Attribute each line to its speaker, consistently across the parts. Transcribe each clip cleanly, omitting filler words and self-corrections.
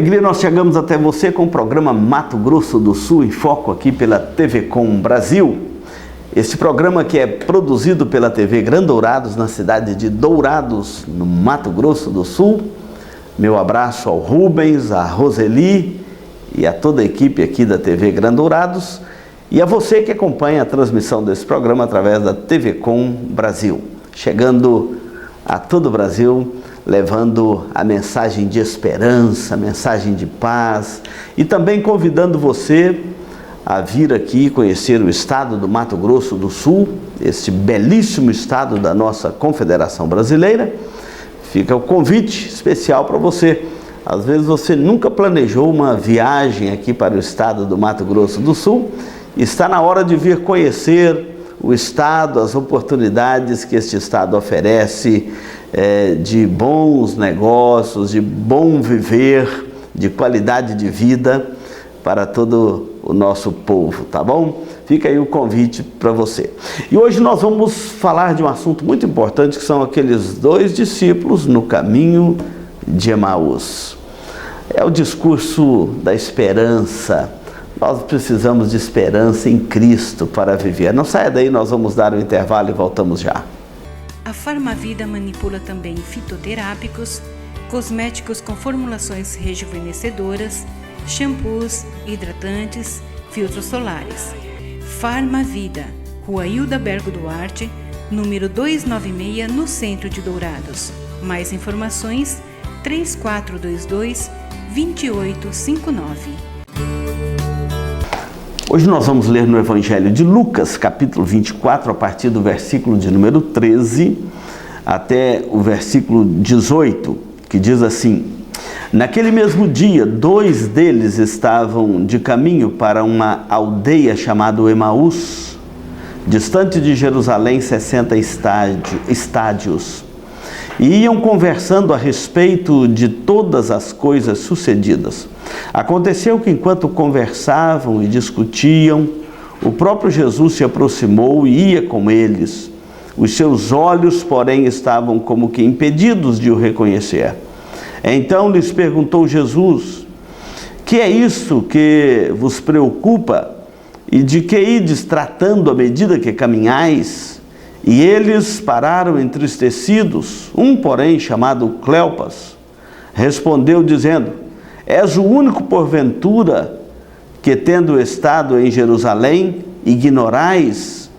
Speaker 1: alegria nós chegamos até você com o programa Mato Grosso do Sul em Foco aqui pela TV Com Brasil. Este programa que é produzido pela TV Grandourados na cidade de Dourados, no Mato Grosso do Sul. Meu abraço ao Rubens, à Roseli e a toda a equipe aqui da TV Grandourados e a você que acompanha a transmissão desse programa através da TV Com Brasil. Chegando a todo o Brasil, levando a mensagem de esperança, a mensagem de paz e também convidando você a vir aqui conhecer o estado do Mato Grosso do Sul, este belíssimo estado da nossa Confederação Brasileira. Fica o convite especial para você. Às vezes você nunca planejou uma viagem aqui para o estado do Mato Grosso do Sul. Está na hora de vir conhecer o estado, as oportunidades que este estado oferece, de bons negócios, de bom viver, de qualidade de vida para todo o nosso povo, tá bom? Fica aí o convite para você. E hoje nós vamos falar de um assunto muito importante, que são aqueles dois discípulos no caminho de Emaús. É o discurso da esperança. Nós precisamos de esperança em Cristo para viver. Não saia daí, nós vamos dar um intervalo e voltamos já.
Speaker 2: A Farmavida manipula também fitoterápicos, cosméticos com formulações rejuvenescedoras, shampoos, hidratantes, filtros solares. Farmavida, Rua Hilda Bergo Duarte, número 296, no centro de Dourados. Mais informações, 3422-2859.
Speaker 1: Hoje nós vamos ler no Evangelho de Lucas, capítulo 24, a partir do versículo de número 13 até o versículo 18, que diz assim: Naquele mesmo dia, 2 deles estavam de caminho para uma aldeia chamada Emaús, distante de Jerusalém 60 estádios, e iam conversando a respeito de todas as coisas sucedidas. Aconteceu que enquanto conversavam e discutiam, o próprio Jesus se aproximou e ia com eles. Os seus olhos, porém, estavam como que impedidos de o reconhecer. Então lhes perguntou Jesus: Que é isso que vos preocupa? E de que ides tratando à medida que caminhais? E eles pararam entristecidos. Um, porém, chamado Cleopas, respondeu dizendo: És o único, porventura, que, tendo estado em Jerusalém, ignorais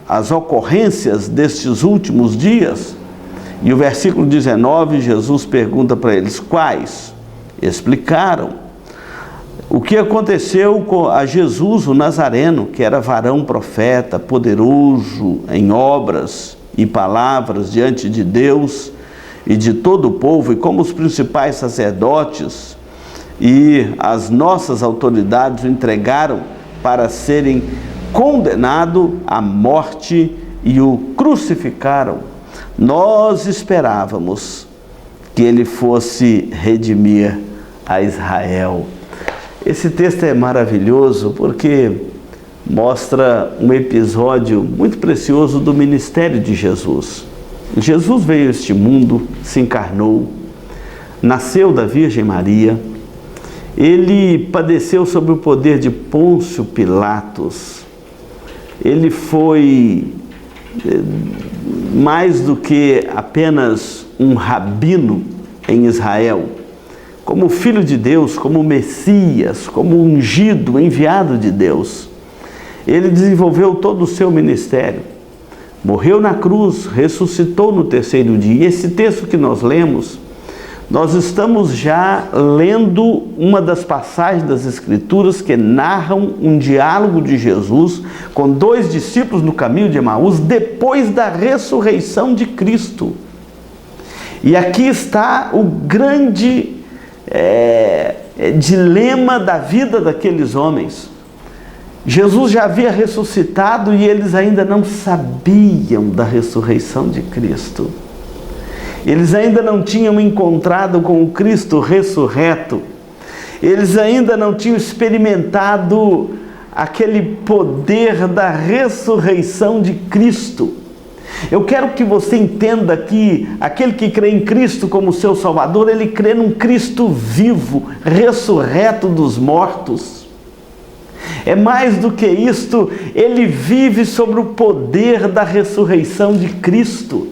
Speaker 1: as ocorrências destes últimos dias? E o versículo 19, Jesus pergunta para eles: Quais? Explicaram o que aconteceu a Jesus, o Nazareno, que era varão profeta, poderoso em obras e palavras diante de Deus e de todo o povo, e como os principais sacerdotes e as nossas autoridades o entregaram para serem condenado à morte e o crucificaram. Nós esperávamos que ele fosse redimir a Israel. Esse texto é maravilhoso porque mostra um episódio muito precioso do ministério de Jesus. Jesus veio a este mundo, se encarnou, nasceu da Virgem Maria, ele padeceu sob o poder de Pôncio Pilatos, ele foi mais do que apenas um rabino em Israel, como filho de Deus, como Messias, como ungido, enviado de Deus. Ele desenvolveu todo o seu ministério, morreu na cruz, ressuscitou no 3º dia. E esse texto que nós lemos, nós estamos já lendo uma das passagens das Escrituras que narram um diálogo de Jesus com 2 discípulos no caminho de Emaús, depois da ressurreição de Cristo. E aqui está o grande dilema da vida daqueles homens. Jesus já havia ressuscitado e eles ainda não sabiam da ressurreição de Cristo. Eles ainda não tinham encontrado com o Cristo ressurreto. Eles ainda não tinham experimentado aquele poder da ressurreição de Cristo. Eu quero que você entenda que aquele que crê em Cristo como seu Salvador, ele crê num Cristo vivo, ressurreto dos mortos. É mais do que isto, ele vive sobre o poder da ressurreição de Cristo.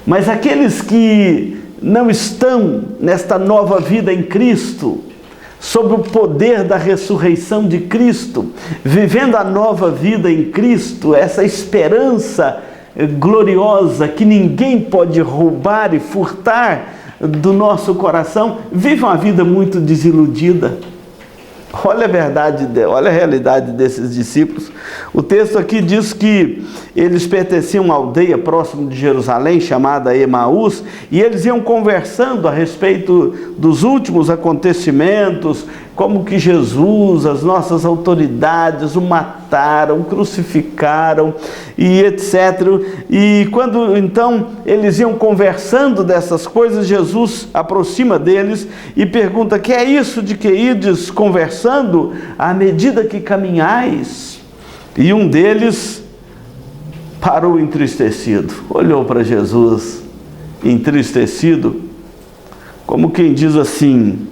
Speaker 1: Mas aqueles que não estão nesta nova vida em Cristo, sob o poder da ressurreição de Cristo, vivendo a nova vida em Cristo, essa esperança gloriosa que ninguém pode roubar e furtar do nosso coração, vive uma vida muito desiludida. Olha a verdade, olha a realidade desses discípulos. O texto aqui diz que eles pertenciam a uma aldeia próximo de Jerusalém, chamada Emaús, e eles iam conversando a respeito dos últimos acontecimentos, como que Jesus, as nossas autoridades, o mataram, crucificaram e etc. E quando então eles iam conversando dessas coisas, Jesus aproxima deles e pergunta: que é isso de que ides conversando à medida que caminhais? E um deles parou entristecido, olhou para Jesus entristecido, como quem diz assim: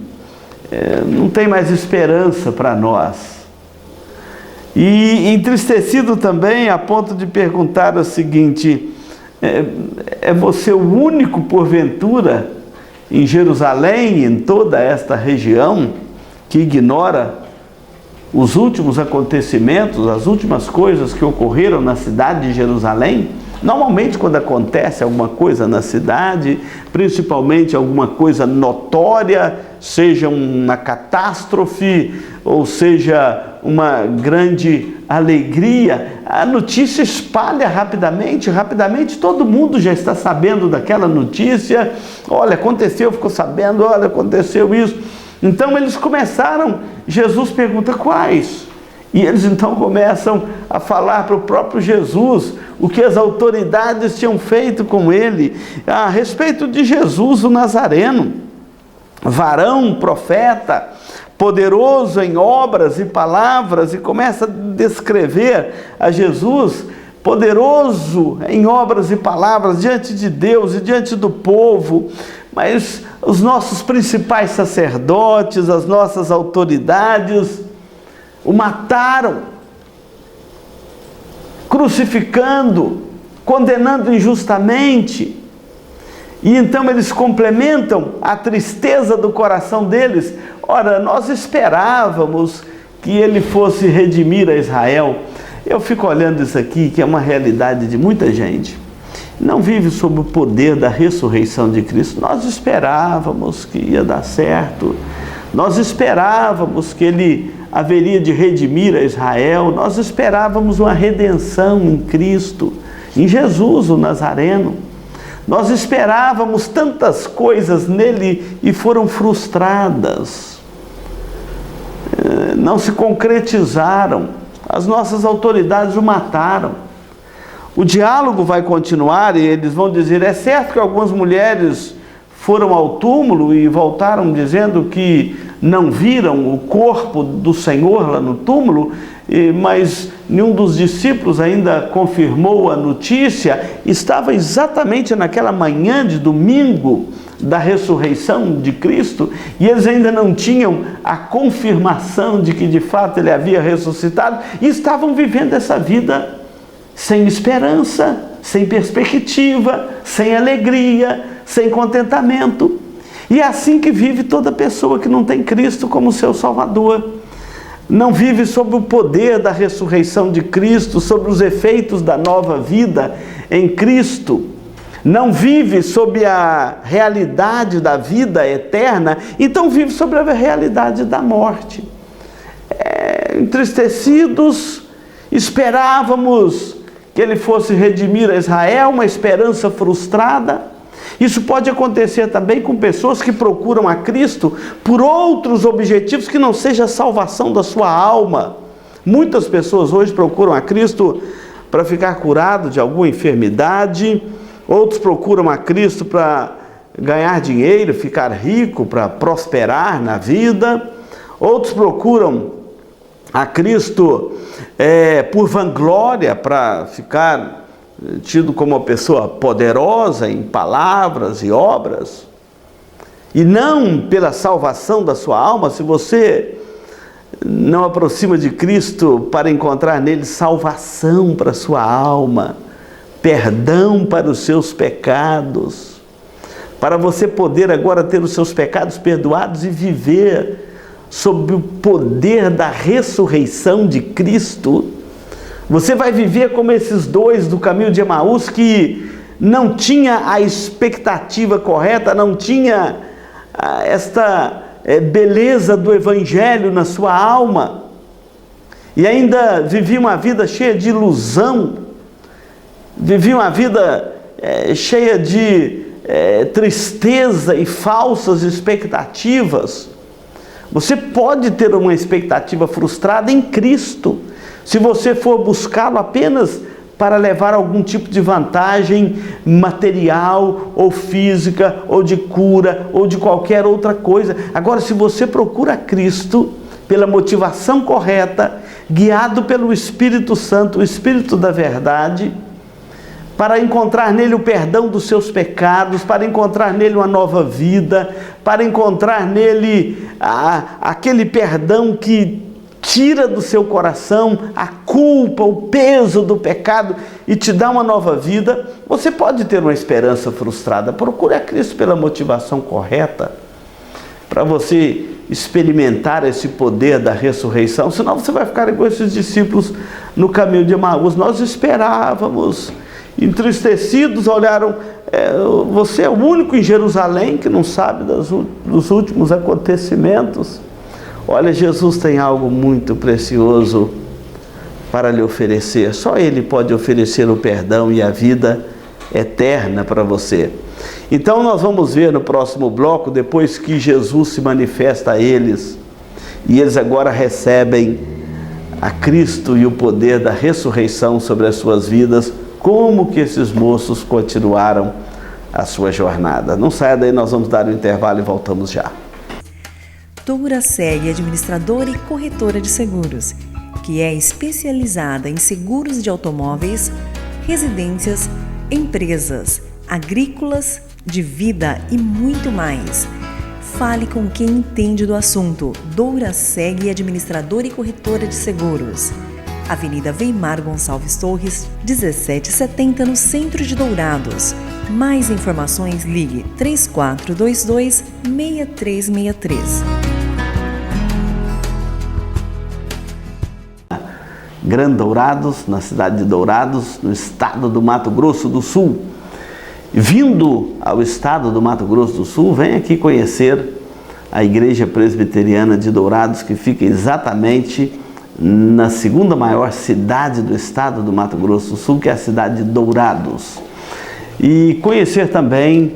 Speaker 1: não tem mais esperança para nós. E entristecido também a ponto de perguntar o seguinte: é você o único porventura em Jerusalém, em toda esta região, que ignora os últimos acontecimentos, as últimas coisas que ocorreram na cidade de Jerusalém? Normalmente, quando acontece alguma coisa na cidade, principalmente alguma coisa notória, seja uma catástrofe ou seja uma grande alegria, a notícia espalha rapidamente, todo mundo já está sabendo daquela notícia. Olha, aconteceu, ficou sabendo, olha, aconteceu isso. Então eles começaram, Jesus pergunta: quais? E eles então começam a falar para o próprio Jesus o que as autoridades tinham feito com ele, a respeito de Jesus o Nazareno, varão, profeta, poderoso em obras e palavras, e começa a descrever a Jesus poderoso em obras e palavras diante de Deus e diante do povo. Mas os nossos principais sacerdotes, as nossas autoridades, o mataram, crucificando, condenando injustamente. E então eles complementam a tristeza do coração deles: ora, nós esperávamos que ele fosse redimir a Israel. Eu fico olhando isso aqui, que é uma realidade de muita gente. Não vive sob o poder da ressurreição de Cristo. Nós esperávamos que ia dar certo. Nós esperávamos que ele haveria de redimir a Israel. Nós esperávamos uma redenção em Cristo, em Jesus o Nazareno. Nós esperávamos tantas coisas nele e foram frustradas. Não se concretizaram. As nossas autoridades o mataram. O diálogo vai continuar e eles vão dizer: é certo que algumas mulheres foram ao túmulo e voltaram dizendo que não viram o corpo do Senhor lá no túmulo, mas nenhum dos discípulos ainda confirmou a notícia. Estava exatamente naquela manhã de domingo da ressurreição de Cristo, e eles ainda não tinham a confirmação de que de fato ele havia ressuscitado, e estavam vivendo essa vida sem esperança, sem perspectiva, sem alegria, sem contentamento. E é assim que vive toda pessoa que não tem Cristo como seu Salvador. Não vive sob o poder da ressurreição de Cristo, sobre os efeitos da nova vida em Cristo. Não vive sob a realidade da vida eterna, então vive sobre a realidade da morte. Entristecidos, esperávamos que ele fosse redimir a Israel, uma esperança frustrada. Isso pode acontecer também com pessoas que procuram a Cristo por outros objetivos que não seja a salvação da sua alma. Muitas pessoas hoje procuram a Cristo para ficar curado de alguma enfermidade, outros procuram a Cristo para ganhar dinheiro, ficar rico, para prosperar na vida, outros procuram a Cristo por vanglória, para ficar tido como uma pessoa poderosa em palavras e obras, e não pela salvação da sua alma, se você não aproxima de Cristo para encontrar nele salvação para a sua alma, perdão para os seus pecados, para você poder agora ter os seus pecados perdoados e viver sob o poder da ressurreição de Cristo, você vai viver como esses dois do caminho de Emaús que não tinha a expectativa correta, não tinha esta beleza do Evangelho na sua alma, e ainda vivia uma vida cheia de ilusão, vivia uma vida cheia de tristeza e falsas expectativas. Você pode ter uma expectativa frustrada em Cristo, se você for buscá-lo apenas para levar algum tipo de vantagem material ou física, ou de cura, ou de qualquer outra coisa. Agora, se você procura Cristo pela motivação correta, guiado pelo Espírito Santo, o Espírito da verdade, para encontrar nele o perdão dos seus pecados, para encontrar nele uma nova vida, para encontrar nele aquele perdão que tira do seu coração a culpa, o peso do pecado e te dá uma nova vida, você pode ter uma esperança frustrada. Procure a Cristo pela motivação correta, para você experimentar esse poder da ressurreição, senão você vai ficar igual esses discípulos no caminho de Emaús. Nós esperávamos, entristecidos, olharam, você é o único em Jerusalém que não sabe dos últimos acontecimentos. Olha, Jesus tem algo muito precioso para lhe oferecer. Só Ele pode oferecer o perdão e a vida eterna para você. Então nós vamos ver no próximo bloco, depois que Jesus se manifesta a eles, e eles agora recebem a Cristo e o poder da ressurreição sobre as suas vidas, como que esses moços continuaram a sua jornada. Não saia daí, nós vamos dar um intervalo e voltamos já.
Speaker 3: Doura Seg, administradora e corretora de seguros, que é especializada em seguros de automóveis, residências, empresas, agrícolas, de vida e muito mais. Fale com quem entende do assunto. Doura Seg, administradora e corretora de seguros. Avenida Weimar Gonçalves Torres, 1770, no centro de Dourados. Mais informações, ligue 3422-6363.
Speaker 1: Grande Dourados, na cidade de Dourados, no estado do Mato Grosso do Sul. Vindo ao estado do Mato Grosso do Sul, vem aqui conhecer a Igreja Presbiteriana de Dourados, que fica exatamente na segunda maior cidade do estado do Mato Grosso do Sul, que é a cidade de Dourados. E conhecer também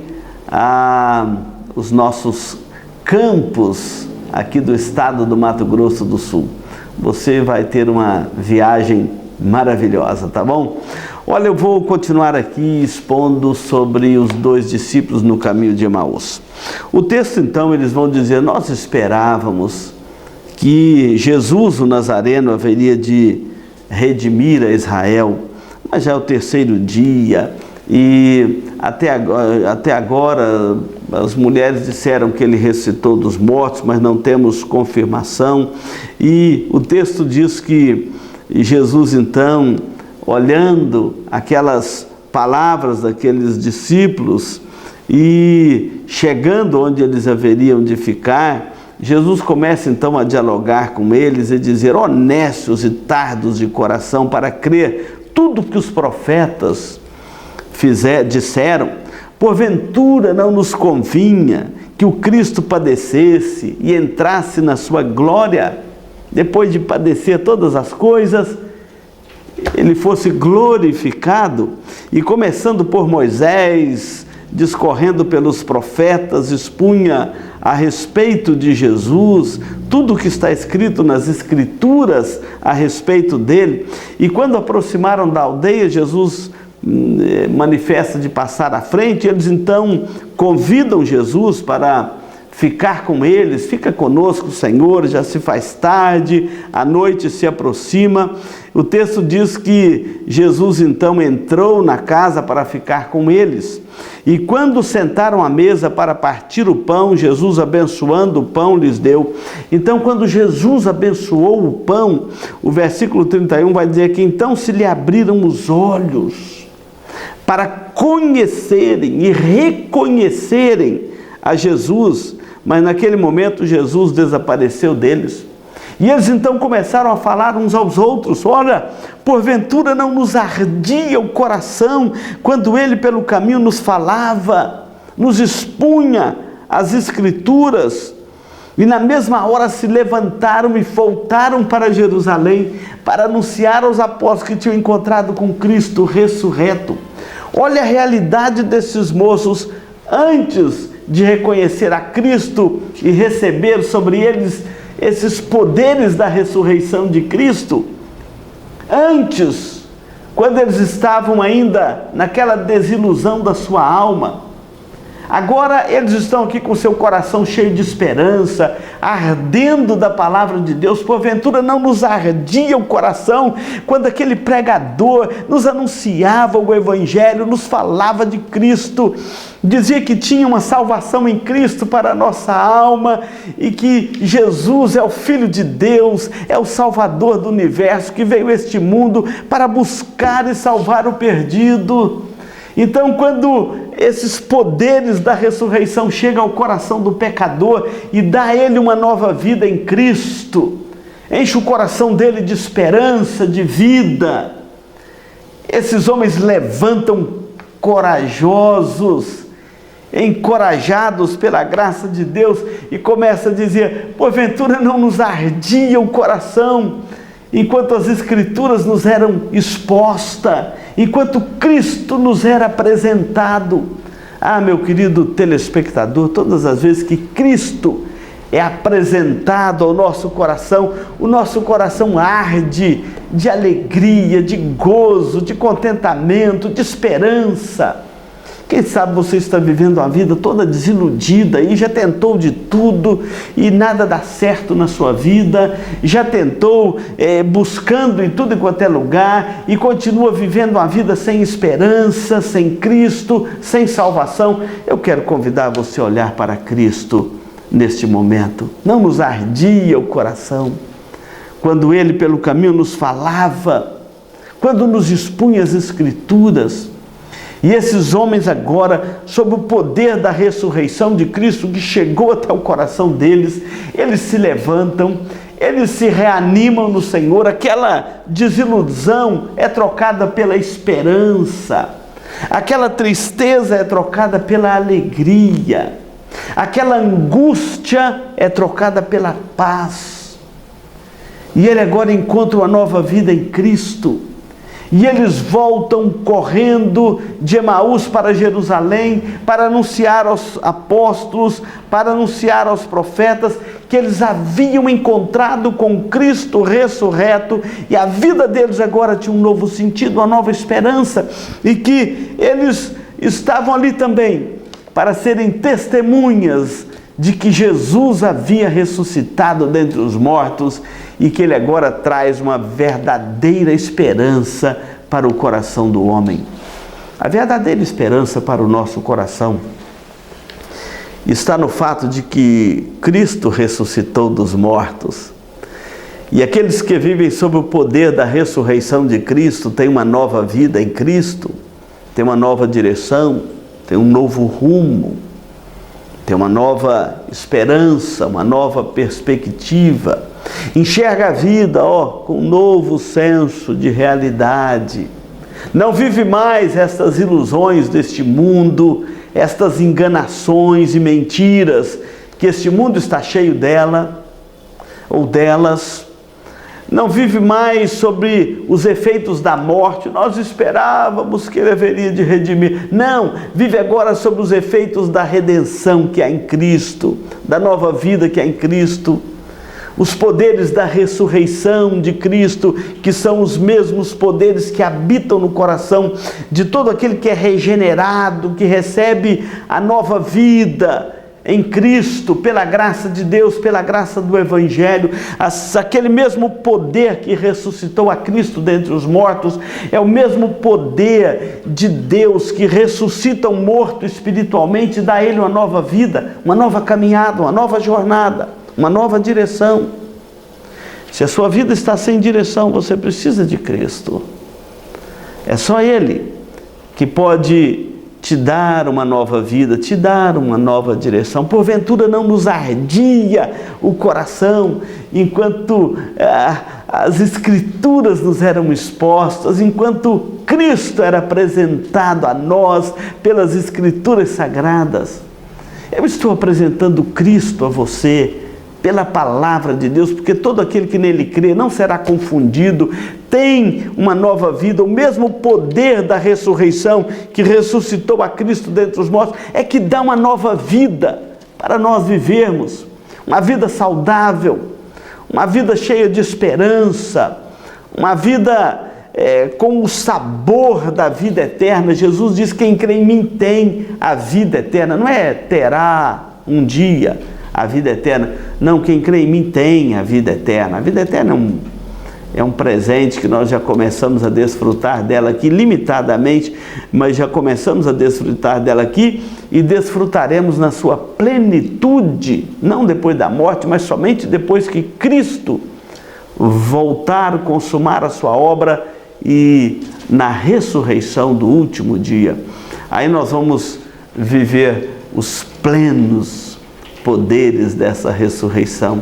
Speaker 1: os nossos campos aqui do estado do Mato Grosso do Sul. Você vai ter uma viagem maravilhosa, tá bom? Olha, eu vou continuar aqui expondo sobre os dois discípulos no caminho de Emaús. O texto, então, eles vão dizer: nós esperávamos que Jesus, o Nazareno, haveria de redimir a Israel, mas já é o terceiro dia, e até agora as mulheres disseram que ele ressuscitou dos mortos, mas não temos confirmação. E o texto diz que Jesus, então, olhando aquelas palavras daqueles discípulos e chegando onde eles haveriam de ficar, Jesus começa então a dialogar com eles e dizer: honestos e tardos de coração para crer tudo que os profetas disseram, porventura não nos convinha que o Cristo padecesse e entrasse na sua glória, depois de padecer todas as coisas, ele fosse glorificado? E começando por Moisés, discorrendo pelos profetas, expunha a respeito de Jesus, tudo o que está escrito nas Escrituras a respeito dele. E quando aproximaram da aldeia, Jesus manifesta de passar à frente. Eles então convidam Jesus para ficar com eles. Fica conosco, Senhor, já se faz tarde, a noite se aproxima. O texto diz que Jesus então entrou na casa para ficar com eles. E quando sentaram à mesa para partir o pão, Jesus, abençoando o pão, lhes deu. Então, quando Jesus abençoou o pão, o versículo 31 vai dizer que então se lhe abriram os olhos para conhecerem e reconhecerem a Jesus. Mas naquele momento Jesus desapareceu deles. E eles então começaram a falar uns aos outros: olha, porventura não nos ardia o coração quando ele pelo caminho nos falava, nos expunha as Escrituras? E na mesma hora se levantaram e voltaram para Jerusalém para anunciar aos apóstolos que tinham encontrado com Cristo ressurreto. Olha a realidade desses moços antes de reconhecer a Cristo e receber sobre eles esses poderes da ressurreição de Cristo. Antes, quando eles estavam ainda naquela desilusão da sua alma, agora eles estão aqui com seu coração cheio de esperança, ardendo da palavra de Deus. Porventura não nos ardia o coração quando aquele pregador nos anunciava o Evangelho, nos falava de Cristo, dizia que tinha uma salvação em Cristo para a nossa alma e que Jesus é o Filho de Deus, é o Salvador do universo, que veio a este mundo para buscar e salvar o perdido. Então, quando esses poderes da ressurreição chegam ao coração do pecador e dá a ele uma nova vida em Cristo, enche o coração dele de esperança, de vida, esses homens levantam corajosos, encorajados pela graça de Deus, e começam a dizer: porventura não nos ardia o coração enquanto as Escrituras nos eram expostas, enquanto Cristo nos era apresentado. Ah, meu querido telespectador, todas as vezes que Cristo é apresentado ao nosso coração, o nosso coração arde de alegria, de gozo, de contentamento, de esperança. Quem sabe você está vivendo uma vida toda desiludida e já tentou de tudo e nada dá certo na sua vida, já tentou buscando em tudo enquanto é lugar e continua vivendo uma vida sem esperança, sem Cristo, sem salvação. Eu quero convidar você a olhar para Cristo neste momento. Não nos ardia o coração quando Ele pelo caminho nos falava, quando nos expunha as Escrituras. E esses homens agora, sob o poder da ressurreição de Cristo que chegou até o coração deles, eles se levantam, eles se reanimam no Senhor. Aquela desilusão é trocada pela esperança, aquela tristeza é trocada pela alegria, aquela angústia é trocada pela paz. E ele agora encontra uma nova vida em Cristo. E eles voltam correndo de Emaús para Jerusalém para anunciar aos apóstolos, para anunciar aos profetas que eles haviam encontrado com Cristo ressurreto e a vida deles agora tinha um novo sentido, uma nova esperança, e que eles estavam ali também para serem testemunhas de que Jesus havia ressuscitado dentre os mortos e que Ele agora traz uma verdadeira esperança para o coração do homem. A verdadeira esperança para o nosso coração está no fato de que Cristo ressuscitou dos mortos. E aqueles que vivem sob o poder da ressurreição de Cristo têm uma nova vida em Cristo, têm uma nova direção, têm um novo rumo, tem uma nova esperança, uma nova perspectiva, enxerga a vida com um novo senso de realidade, não vive mais estas ilusões deste mundo, estas enganações e mentiras que este mundo está cheio dela ou delas. Não vive mais sobre os efeitos da morte. Nós esperávamos que Ele haveria de redimir. Não, vive agora sobre os efeitos da redenção que há em Cristo, da nova vida que há em Cristo. Os poderes da ressurreição de Cristo, que são os mesmos poderes que habitam no coração de todo aquele que é regenerado, que recebe a nova vida, em Cristo, pela graça de Deus, pela graça do Evangelho. Aquele mesmo poder que ressuscitou a Cristo dentre os mortos é o mesmo poder de Deus que ressuscita um morto espiritualmente e dá a ele uma nova vida, uma nova caminhada, uma nova jornada, uma nova direção. Se a sua vida está sem direção, você precisa de Cristo. É só Ele que pode te dar uma nova vida, te dar uma nova direção. Porventura não nos ardia o coração enquanto as Escrituras nos eram expostas, enquanto Cristo era apresentado a nós pelas Escrituras sagradas. Eu estou apresentando Cristo a você pela palavra de Deus, porque todo aquele que nele crê não será confundido, tem uma nova vida. O mesmo poder da ressurreição que ressuscitou a Cristo dentre os mortos é que dá uma nova vida para nós vivermos, uma vida saudável, uma vida cheia de esperança, uma vida com o sabor da vida eterna. Jesus diz: quem crê em mim tem a vida eterna. Não é terá um dia a vida eterna. Não, quem crê em mim tem a vida eterna. A vida eterna é um presente que nós já começamos a desfrutar dela aqui, limitadamente, mas já começamos a desfrutar dela aqui e desfrutaremos na sua plenitude, não depois da morte, mas somente depois que Cristo voltar, consumar a sua obra e na ressurreição do último dia. Aí nós vamos viver os plenos poderes dessa ressurreição.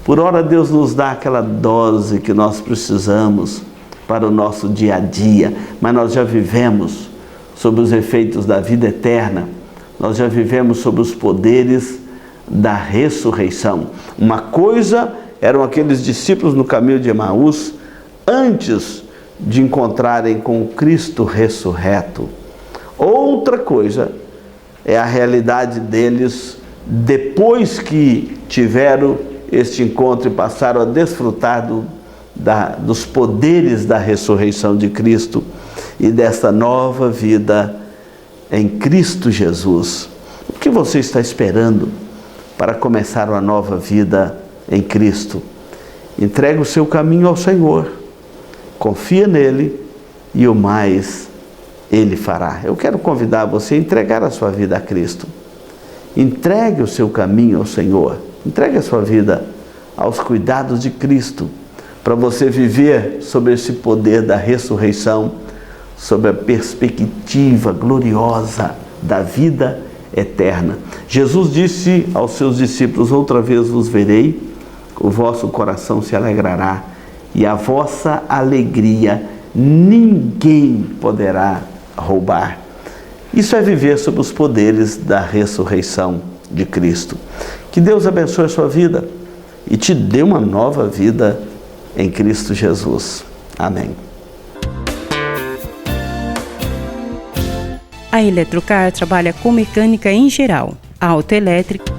Speaker 1: Por ora Deus nos dá aquela dose que nós precisamos para o nosso dia a dia, mas nós já vivemos sob os efeitos da vida eterna, nós já vivemos sob os poderes da ressurreição. Uma coisa eram aqueles discípulos no caminho de Emaús antes de encontrarem com o Cristo ressurreto. Outra coisa é a realidade deles depois que tiveram este encontro e passaram a desfrutar dos poderes da ressurreição de Cristo e desta nova vida em Cristo Jesus. O que você está esperando para começar uma nova vida em Cristo? Entregue o seu caminho ao Senhor, confia nele e o mais Ele fará. Eu quero convidar você a entregar a sua vida a Cristo. Entregue o seu caminho ao Senhor, entregue a sua vida aos cuidados de Cristo, para você viver sob esse poder da ressurreição, sob a perspectiva gloriosa da vida eterna. Jesus disse aos seus discípulos: outra vez vos verei, o vosso coração se alegrará, e a vossa alegria ninguém poderá roubar. Isso é viver sob os poderes da ressurreição de Cristo. Que Deus abençoe a sua vida e te dê uma nova vida em Cristo Jesus. Amém.
Speaker 2: A Eletrocar trabalha com mecânica em geral, autoelétrica,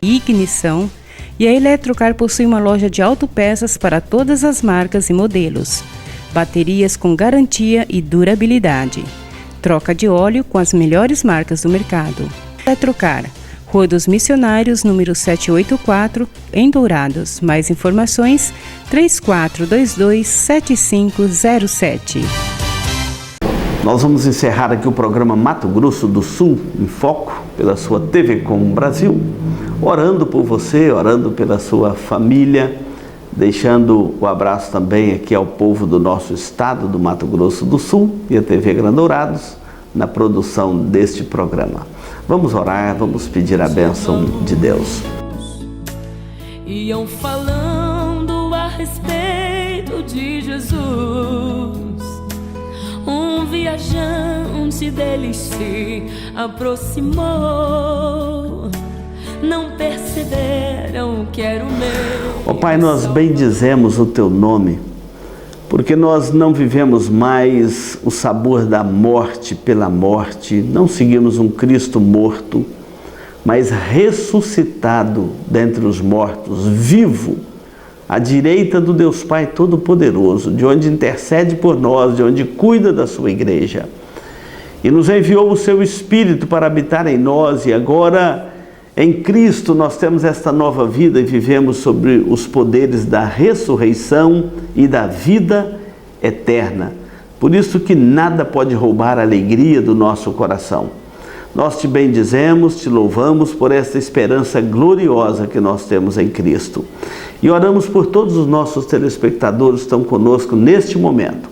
Speaker 2: ignição, e a Eletrocar possui uma loja de autopeças para todas as marcas e modelos. Baterias com garantia e durabilidade. Troca de óleo com as melhores marcas do mercado. Eletrocar, Rua dos Missionários, número 784, em Dourados. Mais informações, 3422-7507.
Speaker 1: Nós vamos encerrar aqui o programa Mato Grosso do Sul em Foco, pela sua TV Com Brasil, orando por você, orando pela sua família, deixando o abraço também aqui ao povo do nosso estado, do Mato Grosso do Sul, e a TV Grandourados, na produção deste programa. Vamos orar, vamos pedir a bênção de Deus.
Speaker 4: Iam falando a respeito de Jesus, um viajante dele se aproximou. Não perceberam que era o meu.
Speaker 1: Ó Pai, nós bendizemos o Teu nome, porque nós não vivemos mais o sabor da morte pela morte, não seguimos um Cristo morto, mas ressuscitado dentre os mortos, vivo, à direita do Deus Pai Todo-Poderoso, de onde intercede por nós, de onde cuida da sua igreja. e nos enviou o seu Espírito para habitar em nós, e agora em Cristo nós temos esta nova vida e vivemos sobre os poderes da ressurreição e da vida eterna. Por isso que nada pode roubar a alegria do nosso coração. Nós te bendizemos, te louvamos por esta esperança gloriosa que nós temos em Cristo. E oramos por todos os nossos telespectadores que estão conosco neste momento.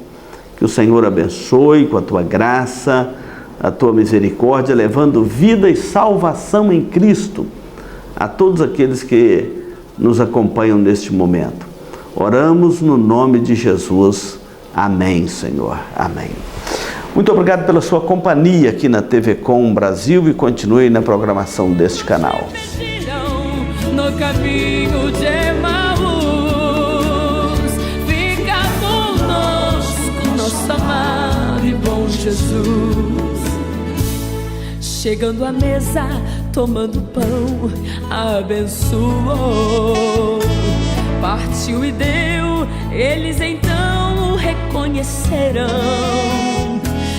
Speaker 1: Que o Senhor abençoe com a tua graça, a tua misericórdia, levando vida e salvação em Cristo a todos aqueles que nos acompanham neste momento. Oramos no nome de Jesus. Amém, Senhor. Amém. Muito obrigado pela sua companhia aqui na TV Com Brasil e continue na programação deste canal.
Speaker 4: No caminho de Emaús, fica conosco, nosso amado e bom Jesus. Chegando à mesa, tomando pão, abençoou, partiu e deu, eles então o reconhecerão.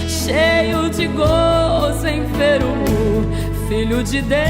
Speaker 4: Cheio de gozo em ver o Filho de Deus,